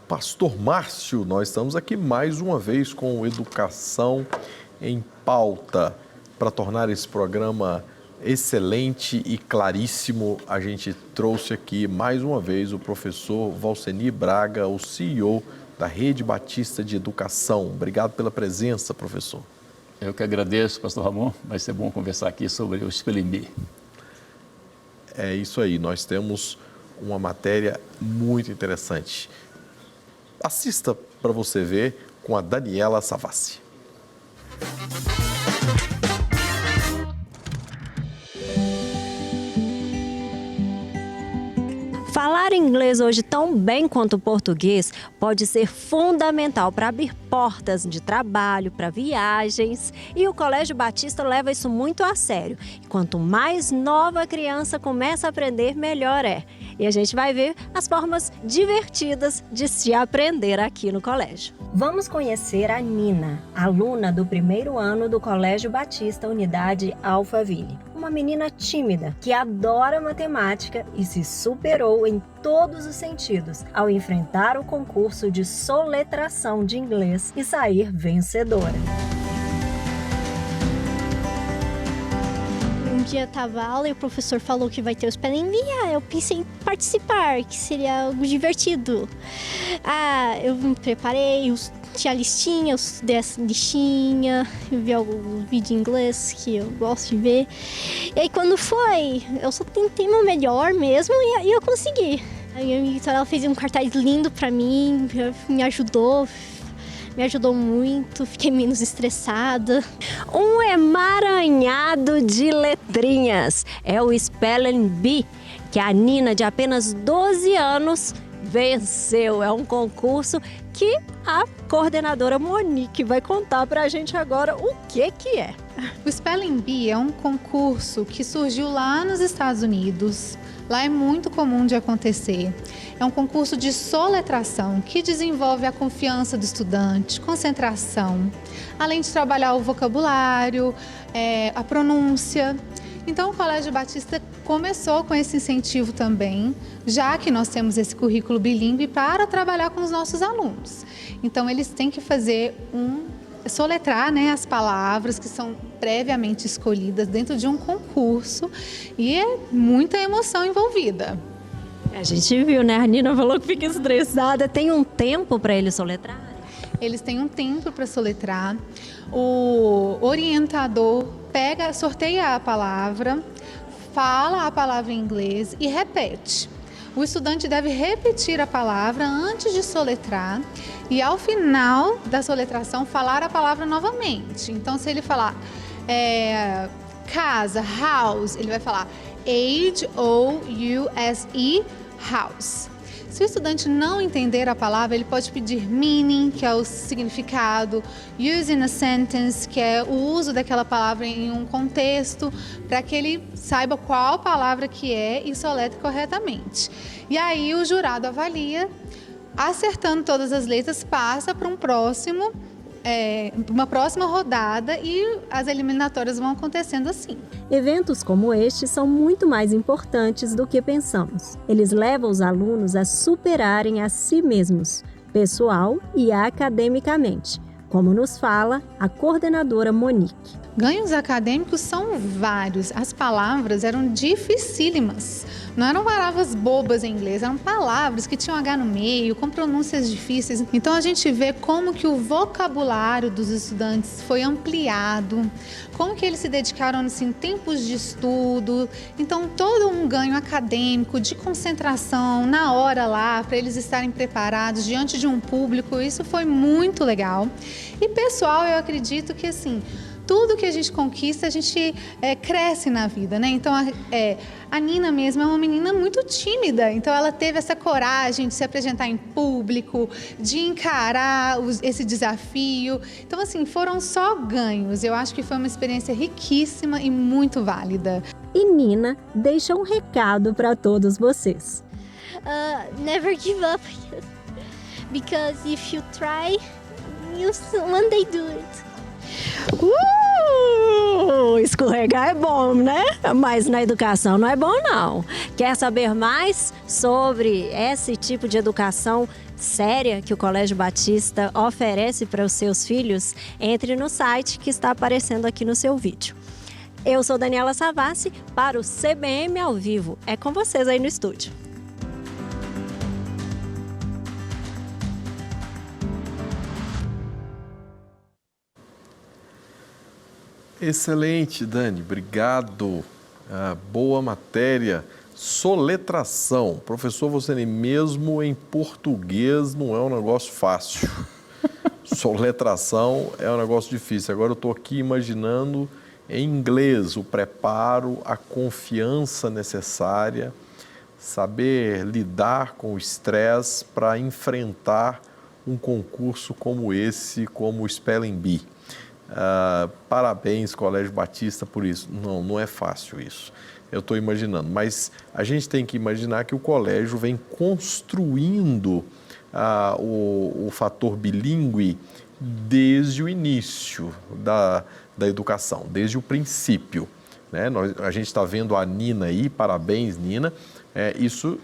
Pastor Márcio, nós estamos aqui mais uma vez com Educação em Pauta. Para tornar esse programa excelente e claríssimo, a gente trouxe aqui mais uma vez o professor Valceni Braga, o CEO da Rede Batista de Educação. Obrigado pela presença, professor. Eu que agradeço, pastor Ramon. Vai ser bom conversar aqui sobre o Spelling Bee. É isso aí, nós temos uma matéria muito interessante. Assista para você ver com a Daniela Savassi. Falar inglês hoje tão bem quanto o português pode ser fundamental para abrir portas de trabalho, para viagens, e o Colégio Batista leva isso muito a sério. E quanto mais nova a criança começa a aprender, melhor é. E a gente vai ver as formas divertidas de se aprender aqui no colégio. Vamos conhecer a Nina, aluna do primeiro ano do Colégio Batista Unidade Alphaville. Uma menina tímida que adora matemática e se superou em todos os sentidos ao enfrentar o concurso de soletração de inglês e sair vencedora. Um dia estava aula e o professor falou que vai ter o Spelling Bee. Eu pensei em participar, que seria algo divertido. Eu me preparei, tinha listinha, eu estudei essa listinha, eu vi alguns vídeos em inglês que eu gosto de ver. E aí quando foi, eu só tentei meu melhor mesmo e eu consegui. A minha amiga, ela fez um cartaz lindo pra mim, me ajudou muito, fiquei menos estressada. Um emaranhado de letrinhas é o Spelling Bee, que a Nina, de apenas 12 anos, venceu. É um concurso que a coordenadora Monique vai contar pra gente agora o que é. O Spelling Bee é um concurso que surgiu lá nos Estados Unidos. Lá é muito comum de acontecer. É um concurso de soletração que desenvolve a confiança do estudante, concentração, além de trabalhar o vocabulário, a pronúncia. Então, o Colégio Batista começou com esse incentivo também, já que nós temos esse currículo bilíngue para trabalhar com os nossos alunos. Então, eles têm que fazer soletrar, as palavras que são previamente escolhidas dentro de um concurso e é muita emoção envolvida. A gente viu, A Nina falou que fica estressada. Tem um tempo para eles soletrarem? Eles têm um tempo para soletrar. O orientador sorteia a palavra, fala a palavra em inglês e repete. O estudante deve repetir a palavra antes de soletrar e, ao final da soletração, falar a palavra novamente. Então, se ele falar casa, house, ele vai falar H-O-U-S-E, house. Se o estudante não entender a palavra, ele pode pedir meaning, que é o significado, use in a sentence, que é o uso daquela palavra em um contexto, para que ele saiba qual palavra que é e soletre corretamente. E aí o jurado avalia, acertando todas as letras, passa para uma próxima rodada e as eliminatórias vão acontecendo assim. Eventos como este são muito mais importantes do que pensamos. Eles levam os alunos a superarem a si mesmos, pessoal e academicamente, como nos fala a coordenadora Monique. Ganhos acadêmicos são vários. As palavras eram dificílimas. Não eram palavras bobas em inglês, eram palavras que tinham H no meio, com pronúncias difíceis. Então a gente vê como que o vocabulário dos estudantes foi ampliado, como que eles se dedicaram em tempos de estudo. Então todo um ganho acadêmico, de concentração na hora lá, para eles estarem preparados diante de um público, isso foi muito legal. E pessoal, eu acredito que tudo que a gente conquista, a gente cresce na vida, né? Então, a Nina mesmo é uma menina muito tímida, então ela teve essa coragem de se apresentar em público, de encarar esse desafio. Então, assim, foram só ganhos. Eu acho que foi uma experiência riquíssima e muito válida. E Nina deixa um recado para todos vocês. Never give up, because if you try, you one day do it. Escorregar é bom, né? Mas na educação não é bom, não. Quer saber mais sobre esse tipo de educação séria que o Colégio Batista oferece para os seus filhos? Entre no site que está aparecendo aqui no seu vídeo. Eu sou Daniela Savassi para o CBM ao vivo. É com vocês aí no estúdio. Excelente, Dani, obrigado. Boa matéria. Soletração. Professor, você nem mesmo em português não é um negócio fácil. Soletração é um negócio difícil. Agora eu estou aqui imaginando em inglês o preparo, a confiança necessária, saber lidar com o estresse para enfrentar um concurso como esse, como o Spelling Bee. Parabéns, Colégio Batista, por isso. Não é fácil isso. Eu estou imaginando, mas a gente tem que imaginar que o colégio vem construindo o fator bilíngue desde o início da educação, desde o princípio, né? A gente está vendo a Nina aí, parabéns, Nina. Isso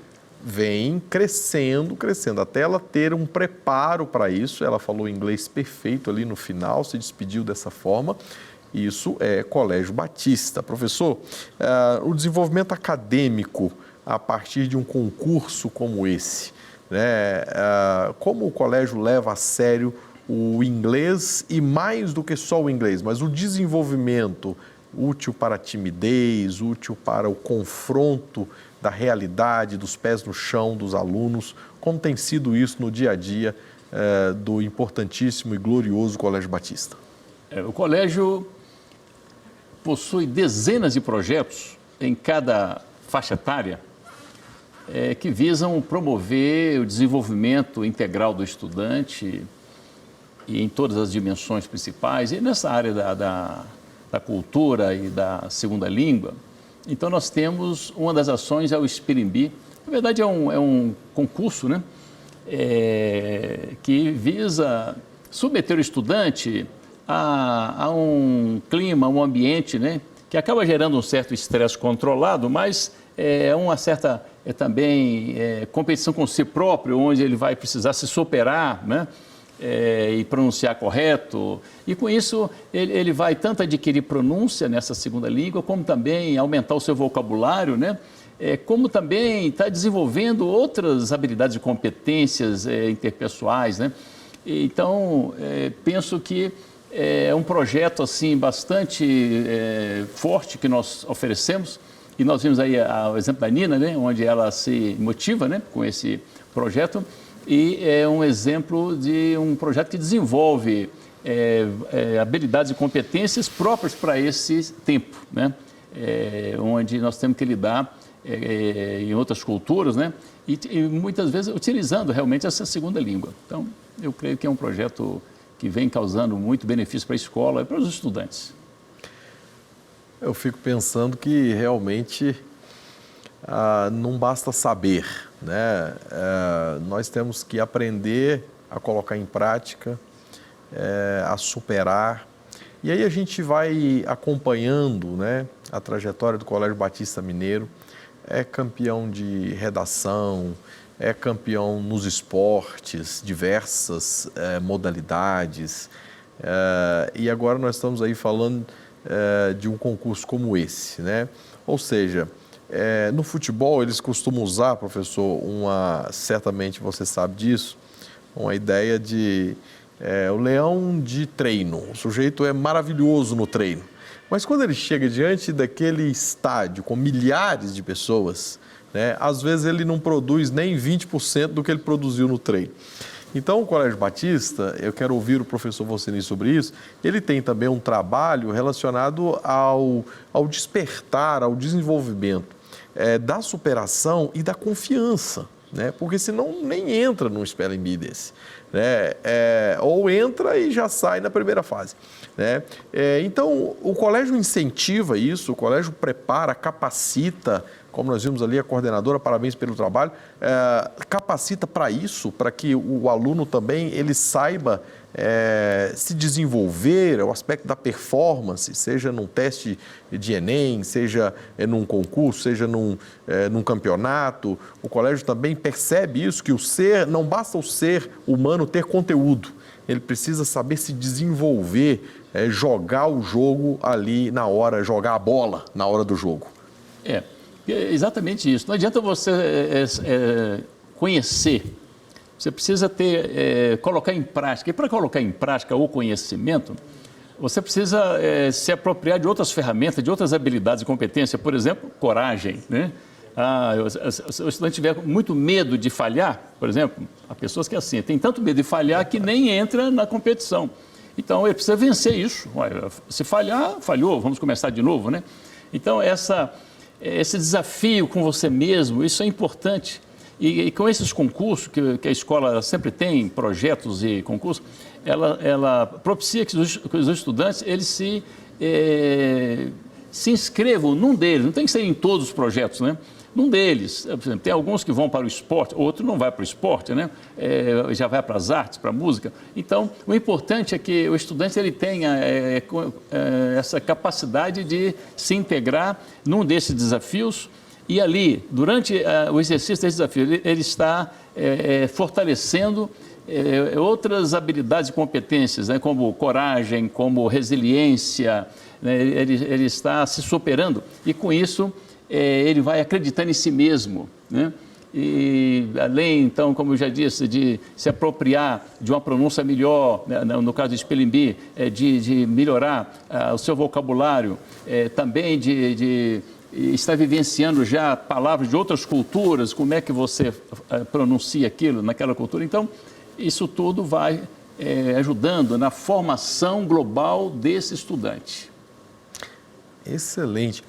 vem crescendo, até ela ter um preparo para isso. Ela falou inglês perfeito ali no final, se despediu dessa forma. Isso é Colégio Batista. Professor, o desenvolvimento acadêmico a partir de um concurso como esse, né? Como o colégio leva a sério o inglês e mais do que só o inglês, mas o desenvolvimento útil para a timidez, útil para o confronto da realidade, dos pés no chão dos alunos, como tem sido isso no dia a dia do importantíssimo e glorioso Colégio Batista? O colégio possui dezenas de projetos em cada faixa etária que visam promover o desenvolvimento integral do estudante e em todas as dimensões principais, e nessa área da cultura e da segunda língua. Então, nós temos uma das ações, é o Spelling Bee. Na verdade, é um concurso, né? Que visa submeter o estudante a um clima, um ambiente, né? Que acaba gerando um certo estresse controlado, mas uma certa também competição com si próprio, onde ele vai precisar se superar, né? E pronunciar correto, e com isso ele vai tanto adquirir pronúncia nessa segunda língua, como também aumentar o seu vocabulário, né? Como também está desenvolvendo outras habilidades e competências interpessoais, né? Então, penso que é um projeto assim bastante forte que nós oferecemos, e nós vimos aí o exemplo da Nina, né? Onde ela se motiva, né? Com esse projeto. E é um exemplo de um projeto que desenvolve habilidades e competências próprias para esse tempo, né? Onde nós temos que lidar em outras culturas, né? E muitas vezes utilizando realmente essa segunda língua. Então, eu creio que é um projeto que vem causando muito benefício para a escola e para os estudantes. Eu fico pensando que realmente não basta saber, né? Nós temos que aprender a colocar em prática, a superar. E aí a gente vai acompanhando, né, a trajetória do Colégio Batista Mineiro. É campeão de redação, é campeão nos esportes, diversas modalidades. E agora nós estamos aí falando de um concurso como esse, né? Ou seja, no futebol eles costumam usar, professor, certamente você sabe disso, uma ideia de o leão de treino. O sujeito é maravilhoso no treino, mas quando ele chega diante daquele estádio com milhares de pessoas, né, às vezes ele não produz nem 20% do que ele produziu no treino. Então, o Colégio Batista, eu quero ouvir o professor Voceni sobre isso, ele tem também um trabalho relacionado ao despertar, ao desenvolvimento da superação e da confiança, né? Porque senão nem entra num Spelling Bee desse, né? Ou entra e já sai na primeira fase, né? Então, o colégio incentiva isso, o colégio prepara, capacita, como nós vimos ali, a coordenadora, parabéns pelo trabalho, capacita para isso, para que o aluno também ele saiba se desenvolver, o aspecto da performance, seja num teste de Enem, seja num concurso, seja num campeonato. O colégio também percebe isso, que o ser, não basta o ser humano ter conteúdo, ele precisa saber se desenvolver, jogar o jogo ali na hora, jogar a bola na hora do jogo. É exatamente isso. Não adianta você conhecer, você precisa colocar em prática. E para colocar em prática o conhecimento, você precisa se apropriar de outras ferramentas, de outras habilidades e competências. Por exemplo, coragem, né? Se o estudante tiver muito medo de falhar, por exemplo, há pessoas que assim, tem tanto medo de falhar que nem entra na competição. Então, ele precisa vencer isso. Se falhar, falhou, vamos começar de novo, né? Então, esse desafio com você mesmo, isso é importante. E com esses concursos, que a escola sempre tem, projetos e concursos, ela propicia que os estudantes eles se inscrevam num deles, não tem que ser em todos os projetos, né? Num deles, por exemplo, tem alguns que vão para o esporte, outro não vai para o esporte, né? Já vai para as artes, para a música. Então, o importante é que o estudante ele tenha essa capacidade de se integrar num desses desafios e ali, durante o exercício desse desafio, ele está fortalecendo outras habilidades e competências, né? Como coragem, como resiliência, né? Ele está se superando e com isso ele vai acreditando em si mesmo, né? E além, então, como eu já disse, de se apropriar de uma pronúncia melhor, né? No caso de Spelling Bee, de melhorar o seu vocabulário, também de estar vivenciando já palavras de outras culturas, como é que você pronuncia aquilo naquela cultura. Então, isso tudo vai ajudando na formação global desse estudante. Excelente.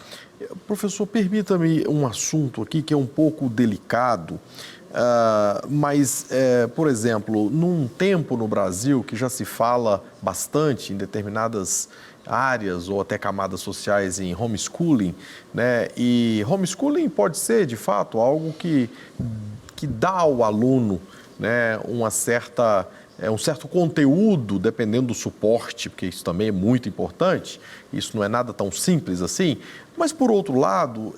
Professor, permita-me um assunto aqui que é um pouco delicado, mas, por exemplo, num tempo no Brasil que já se fala bastante em determinadas áreas ou até camadas sociais em homeschooling, né? E homeschooling pode ser, de fato, algo que dá ao aluno, né, um certo conteúdo, dependendo do suporte, porque isso também é muito importante, isso não é nada tão simples assim. Mas, por outro lado,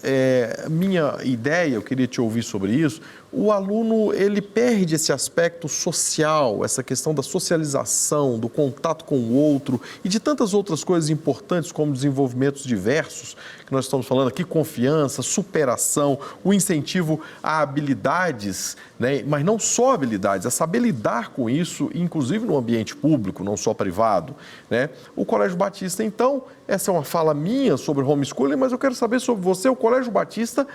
minha ideia, eu queria te ouvir sobre isso, o aluno ele perde esse aspecto social, essa questão da socialização, do contato com o outro e de tantas outras coisas importantes como desenvolvimentos diversos, que nós estamos falando aqui, confiança, superação, o incentivo a habilidades, né? Mas não só habilidades, a saber lidar com isso, inclusive no ambiente público, não só privado, né? O Colégio Batista, então, essa é uma fala minha sobre homeschooling, mas eu quero saber sobre você. O Colégio Batista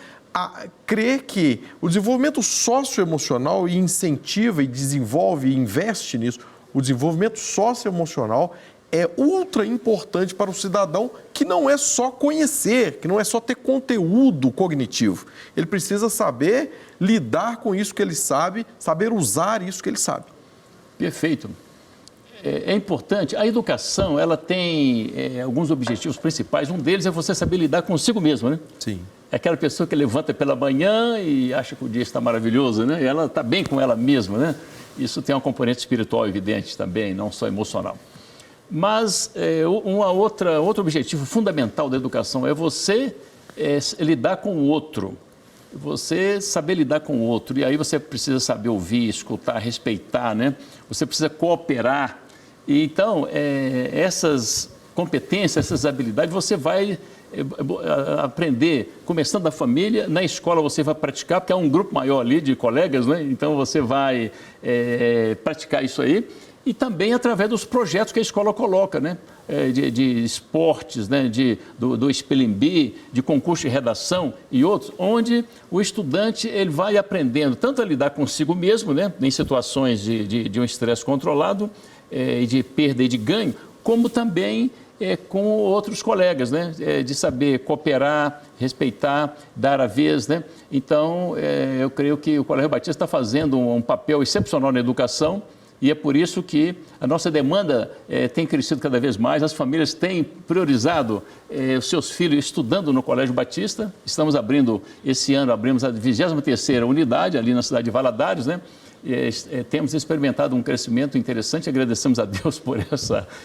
crê que o desenvolvimento socioemocional e incentiva e desenvolve e investe nisso, o desenvolvimento socioemocional é ultra importante para o cidadão, que não é só conhecer, que não é só ter conteúdo cognitivo. Ele precisa saber lidar com isso que ele sabe, saber usar isso que ele sabe. Perfeito. É importante, a educação, ela tem alguns objetivos principais, um deles é você saber lidar consigo mesmo, né? Sim. É aquela pessoa que levanta pela manhã e acha que o dia está maravilhoso, né? E ela está bem com ela mesma, né? Isso tem uma componente espiritual evidente também, não só emocional. Mas outro objetivo fundamental da educação é você lidar com o outro, você saber lidar com o outro. E aí você precisa saber ouvir, escutar, respeitar, né? Você precisa cooperar. E então, essas competências, essas habilidades, você vai aprender, começando da família, na escola você vai praticar, porque há um grupo maior ali de colegas, né? Então você vai praticar isso aí. e também através dos projetos que a escola coloca, né? De esportes, né? do Spelling Bee, de concurso de redação e outros, onde o estudante ele vai aprendendo tanto a lidar consigo mesmo, né? Em situações de um estresse controlado, e de perda e de ganho, como também com outros colegas, né? De saber cooperar, respeitar, dar a vez, né? Então, eu creio que o Colégio Batista está fazendo um papel excepcional na educação, e é por isso que a nossa demanda tem crescido cada vez mais. As famílias têm priorizado os seus filhos estudando no Colégio Batista. Estamos abrindo, esse ano, abrimos a 23ª unidade ali na cidade de Valadares, né? Temos experimentado um crescimento interessante, agradecemos a Deus por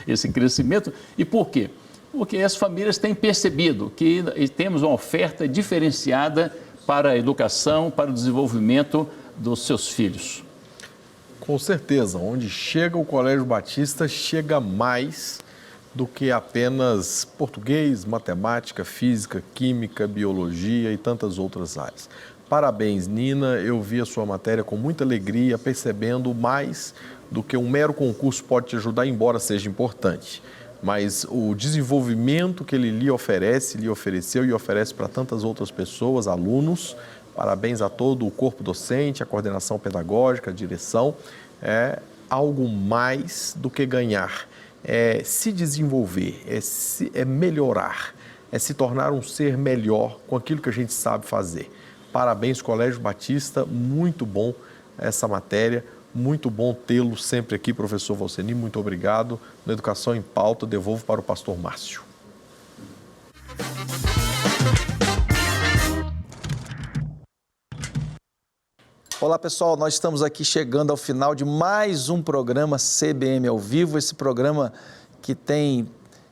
esse crescimento. E por quê? Porque as famílias têm percebido que temos uma oferta diferenciada para a educação, para o desenvolvimento dos seus filhos. Com certeza, onde chega o Colégio Batista, chega mais do que apenas português, matemática, física, química, biologia e tantas outras áreas. Parabéns, Nina, eu vi a sua matéria com muita alegria, percebendo mais do que um mero concurso pode te ajudar, embora seja importante. Mas o desenvolvimento que ele lhe oferece, lhe ofereceu e oferece para tantas outras pessoas, alunos. Parabéns a todo o corpo docente, a coordenação pedagógica, a direção. É algo mais do que ganhar, é se desenvolver, é melhorar, é se tornar um ser melhor com aquilo que a gente sabe fazer. Parabéns, Colégio Batista, muito bom essa matéria, muito bom tê-lo sempre aqui, professor Valceni, muito obrigado. Na Educação em Pauta, devolvo para o pastor Márcio. Olá pessoal, nós estamos aqui chegando ao final de mais um programa CBM ao vivo, esse programa que tem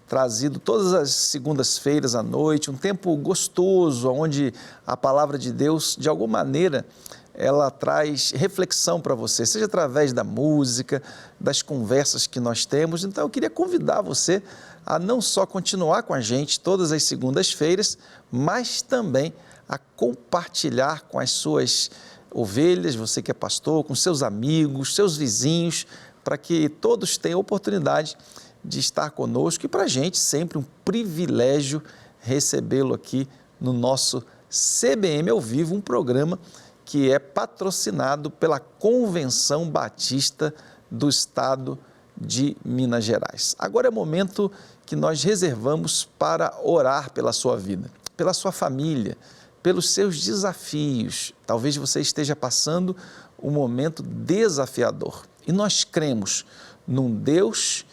trazido todas as segundas-feiras à noite, um tempo gostoso, onde a palavra de Deus, de alguma maneira, ela traz reflexão para você, seja através da música, das conversas que nós temos. Então eu queria convidar você a não só continuar com a gente todas as segundas-feiras, mas também a compartilhar com as suas ovelhas, você que é pastor, com seus amigos, seus vizinhos, para que todos tenham a oportunidade de estar conosco, e para a gente sempre um privilégio recebê-lo aqui no nosso CBM ao vivo, um programa que é patrocinado pela Convenção Batista do Estado de Minas Gerais. Agora é o momento que nós reservamos para orar pela sua vida, pela sua família, pelos seus desafios. Talvez você esteja passando um momento desafiador. E nós cremos num Deus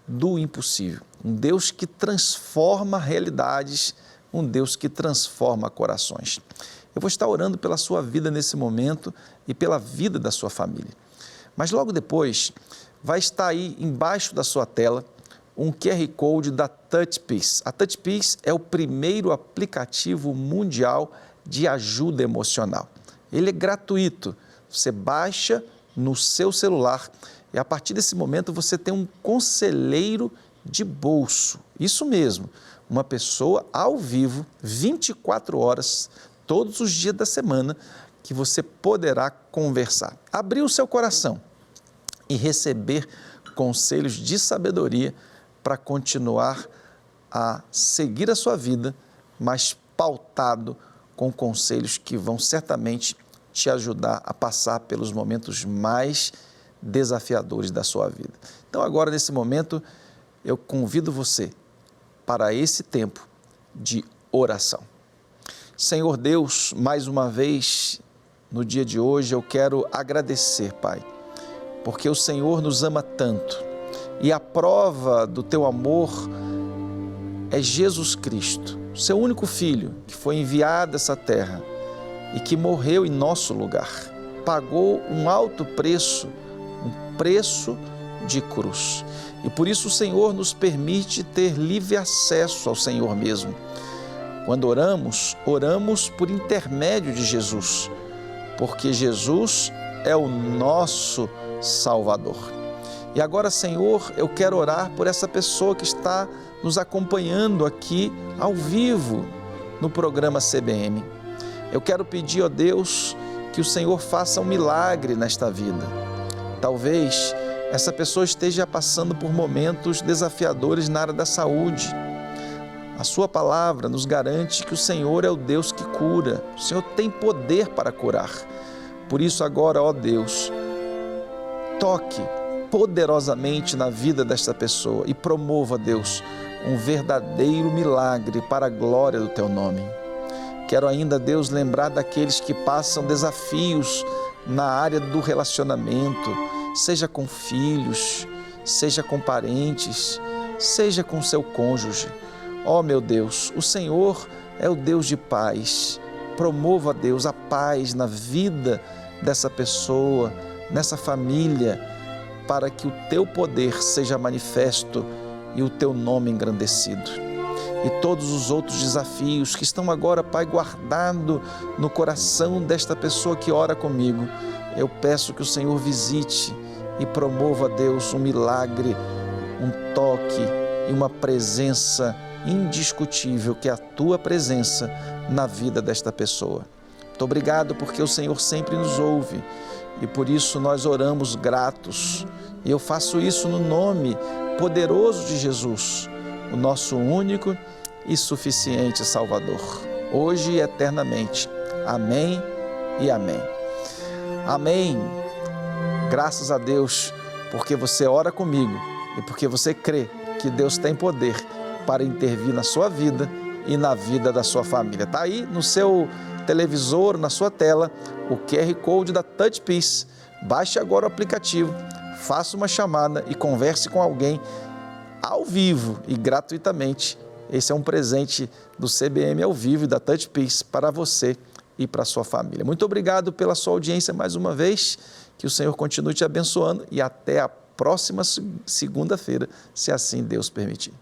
do impossível, um Deus que transforma realidades, um Deus que transforma corações. Eu vou estar orando pela sua vida nesse momento e pela vida da sua família. Mas logo depois vai estar aí embaixo da sua tela um QR Code da TouchPeace. A TouchPeace é o primeiro aplicativo mundial de ajuda emocional. Ele é gratuito, você baixa no seu celular e a partir desse momento você tem um conselheiro de bolso. Isso mesmo, uma pessoa ao vivo, 24 horas, todos os dias da semana, que você poderá conversar. Abrir o seu coração e receber conselhos de sabedoria para continuar a seguir a sua vida, mas pautado com conselhos que vão certamente te ajudar a passar pelos momentos mais desafiadores da sua vida. Então agora, nesse momento, eu convido você para esse tempo de oração. Senhor Deus, mais uma vez, no dia de hoje, eu quero agradecer, Pai, porque o Senhor nos ama tanto e a prova do teu amor é Jesus Cristo, seu único Filho, que foi enviado a essa terra e que morreu em nosso lugar. Pagou um alto preço, um preço de cruz. E por isso o Senhor nos permite ter livre acesso ao Senhor mesmo. Quando oramos, oramos por intermédio de Jesus, porque Jesus é o nosso Salvador. E agora, Senhor, eu quero orar por essa pessoa que está nos acompanhando aqui ao vivo no programa CBM. Eu quero pedir, ó Deus, que o Senhor faça um milagre nesta vida. Talvez essa pessoa esteja passando por momentos desafiadores na área da saúde. A sua palavra nos garante que o Senhor é o Deus que cura. O Senhor tem poder para curar. Por isso agora, ó Deus, toque poderosamente na vida desta pessoa e promova, Deus, um verdadeiro milagre para a glória do Teu nome. Quero ainda, Deus, lembrar daqueles que passam desafios na área do relacionamento, seja com filhos, seja com parentes, seja com seu cônjuge. Ó meu Deus, o Senhor é o Deus de paz. Promova, Deus, a paz na vida dessa pessoa, nessa família, para que o Teu poder seja manifesto e o Teu nome engrandecido. E todos os outros desafios que estão agora, Pai, guardado no coração desta pessoa que ora comigo, eu peço que o Senhor visite e promova, Deus, um milagre, um toque e uma presença indiscutível, que é a Tua presença na vida desta pessoa. Muito obrigado, porque o Senhor sempre nos ouve e por isso nós oramos gratos. E eu faço isso no nome poderoso de Jesus, o nosso único e suficiente Salvador, hoje e eternamente. Amém e amém. Amém. Graças a Deus, porque você ora comigo e porque você crê que Deus tem poder para intervir na sua vida e na vida da sua família. Está aí no seu televisor, na sua tela, o QR Code da Touch Peace. Baixe agora o aplicativo, faça uma chamada e converse com alguém ao vivo e gratuitamente. Esse é um presente do CBM ao vivo e da Touch Peace para você e para a sua família. Muito obrigado pela sua audiência mais uma vez. Que o Senhor continue te abençoando e até a próxima segunda-feira, se assim Deus permitir.